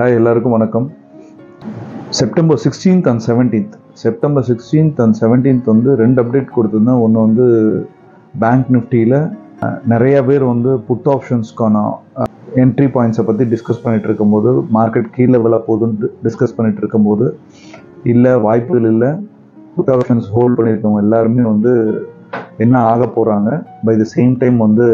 Hi எல்லாருக்கும் வணக்கம். September 16th and 17th September 16th and 17th வந்து ரெண்டு அப்டேட் கொடுத்துருந்தேன். ஒன்று வந்து பேங்க் நிஃப்டியில் நிறைய பேர் வந்து புட் ஆப்ஷன்ஸ்க்கான என்ட்ரி பாயிண்ட்ஸை பற்றி டிஸ்கஸ் பண்ணிகிட்டு இருக்கும்போது, மார்க்கெட் கீழே லெவலாக போதுன்னு டிஸ்கஸ் பண்ணிகிட்டு இருக்கும்போது, இல்லை வாய்ப்புகள் இல்லை, புட் ஆப்ஷன்ஸ் ஹோல்ட் பண்ணியிருக்கவங்க எல்லாருமே வந்து என்ன ஆக போகிறாங்க, பை த சேம் டைம் வந்து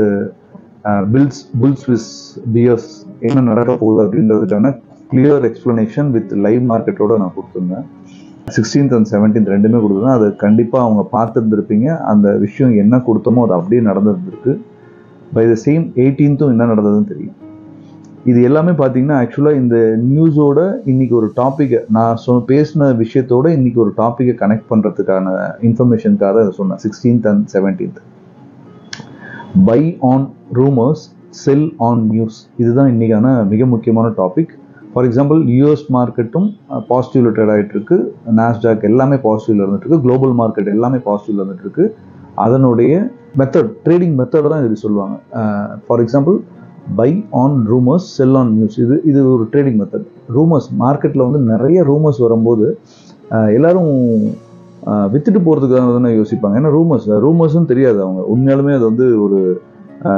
புல்ஸ் விஸ் பியர்ஸ் என்ன நடக்க போகுது அப்படின்றதுக்கான கிளியர் எக்ஸ்பிளனேஷன் வித் லைவ் மார்க்கெட்டோட நான் கொடுத்துருந்தேன். 16th and 17th ரெண்டுமே கொடுத்துருந்தேன். அது கண்டிப்பாக அவங்க பார்த்துருந்துருப்பீங்க. அந்த விஷயம் என்ன கொடுத்தோமோ அது அப்படியே நடந்துருந்துருக்கு. பை த சேம் 18th என்ன நடந்ததுன்னு தெரியும். இது எல்லாமே பார்த்தீங்கன்னா ஆக்சுவலாக இந்த நியூஸோட இன்னைக்கு ஒரு டாப்பிக்கை நான் பேசின விஷயத்தோட இன்னைக்கு ஒரு டாப்பிக்கை கனெக்ட் பண்ணுறதுக்கான இன்ஃபர்மேஷனுக்காக அதை சொன்னேன். 16th and 17th buy on rumours, sell on news. இதுதான் இன்னைக்கான மிக முக்கியமான டாபிக். ஃபார் எக்ஸாம்பிள், யூஎஸ் மார்க்கெட்டும் பாசிட்டிவ்ல ட்ரேட் ஆகிட்டு இருக்கு, நாஸ்டாக் எல்லாமே பாசிட்டிவ்ல இருந்துட்டு இருக்கு, குளோபல் மார்க்கெட் எல்லாமே பாசிட்டிவ்ல இருந்துட்டு இருக்கு. அதனுடைய மெத்தட், ட்ரேடிங் மெத்தட் தான் இது சொல்லுவாங்க. For example, buy on rumours, sell on news. இது ஒரு ட்ரேடிங் மெத்தட். ரூமர்ஸ் மார்க்கெட்டில் வந்து நிறைய ரூமர்ஸ் வரும்போது எல்லாரும் வித்துட்டு போகிறதுக்காக தானே யோசிப்பாங்க. ஏன்னா ரூமர்ஸ்ன்னு தெரியாது அவங்க உண்மையாலுமே அது வந்து ஒரு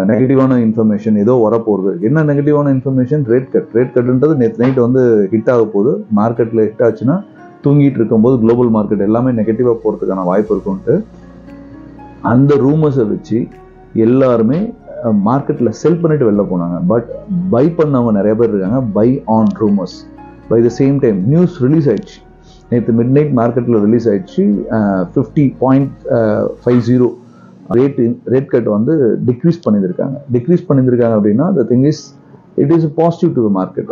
நெகட்டிவான இன்ஃபர்மேஷன் ஏதோ வரப்போகுது. என்ன நெகட்டிவான இன்ஃபர்மேஷன்? ரேட் கட்டுன்றது நேற்று நைட் வந்து ஹிட் ஆக போகுது. மார்க்கெட்டில் ஹிட் ஆச்சுன்னா தூங்கிட்டு இருக்கும்போது குளோபல் மார்க்கெட் எல்லாமே நெகட்டிவாக போகிறதுக்கான வாய்ப்பு இருக்குன்ட்டு அந்த ரூமர்ஸை வச்சு எல்லாருமே மார்க்கெட்டில் செல் பண்ணிட்டு வெளில போனாங்க. பட் பை பண்ணவங்க நிறைய பேர் இருக்காங்க. Buy on rumours. Buy the same time news release ஆயிடுச்சு. நேற்று மிட் நைட் மார்க்கெட்டில் ரிலீஸ் ஆயிடுச்சு. 50.50 ரேட் கட் வந்து டிக்ரீஸ் பண்ணியிருக்காங்க அப்படின்னா the thing is it is positive to the market.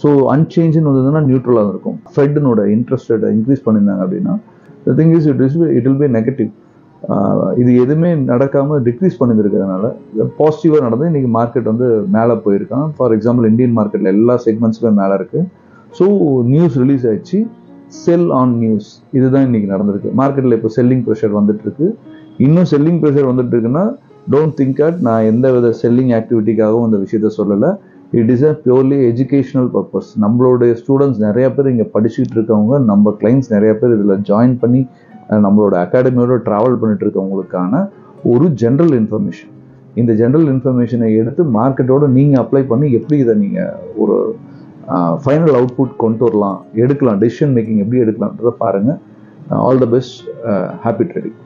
So அன்சேஞ்சுன்னு வந்ததுன்னா நியூட்ரலாக இருக்கும். ஃபெட்டனோட இன்ட்ரெஸ்ட் ரேட்டை இன்க்ரீஸ் பண்ணியிருந்தாங்க அப்படின்னா the thing is it will be negative. இது எதுவுமே நடக்காமல் டிக்ரீஸ் பண்ணியிருக்கிறதுனால பாசிட்டிவாக நடந்து இன்றைக்கி மார்க்கெட் வந்து மேலே போயிருக்கான். ஃபார் எக்ஸாம்பிள், இந்தியன் மார்க்கெட்டில் எல்லா செக்மெண்ட்ஸுமே மேலே இருக்குது. ஸோ நியூஸ் ரிலீஸ் ஆயிடுச்சு. செல் ஆன் நியூஸ் இதுதான் இன்றைக்கி நடந்திருக்கு. மார்க்கெட்டில் இப்போ செல்லிங் ப்ரெஷர் வந்துட்டு இருக்கு. இன்னும் செல்லிங் ப்ரெஷர் வந்துட்டு இருக்குன்னா டோன்ட் திங்க் அட் நான் எந்த வித செல்லிங் ஆக்டிவிட்டிக்காகவும் இந்த விஷயத்த சொல்லலை. It is a purely educational purpose. நம்மளுடைய ஸ்டூடெண்ட்ஸ் நிறைய பேர் இங்கே படிச்சுட்டு இருக்கவங்க, நம்ம கிளைண்ட்ஸ் நிறைய பேர் இதில் ஜாயின் பண்ணி நம்மளோட அகாடமியோட ட்ராவல் பண்ணிட்டு இருக்கவங்களுக்கான ஒரு ஜென்ரல் இன்ஃபர்மேஷன். இந்த ஜென்ரல் இன்ஃபர்மேஷனை எடுத்து மார்க்கெட்டோட நீங்கள் அப்ளை பண்ணி எப்படி இதை நீங்கள் ஒரு ஃபைனல் அவுட்புட் கொண்டு வரலாம், எடுக்கலாம், டெசிஷன் மேக்கிங் எப்படி எடுக்கலாம்ன்றதை பாருங்கள். All the best. Happy trading.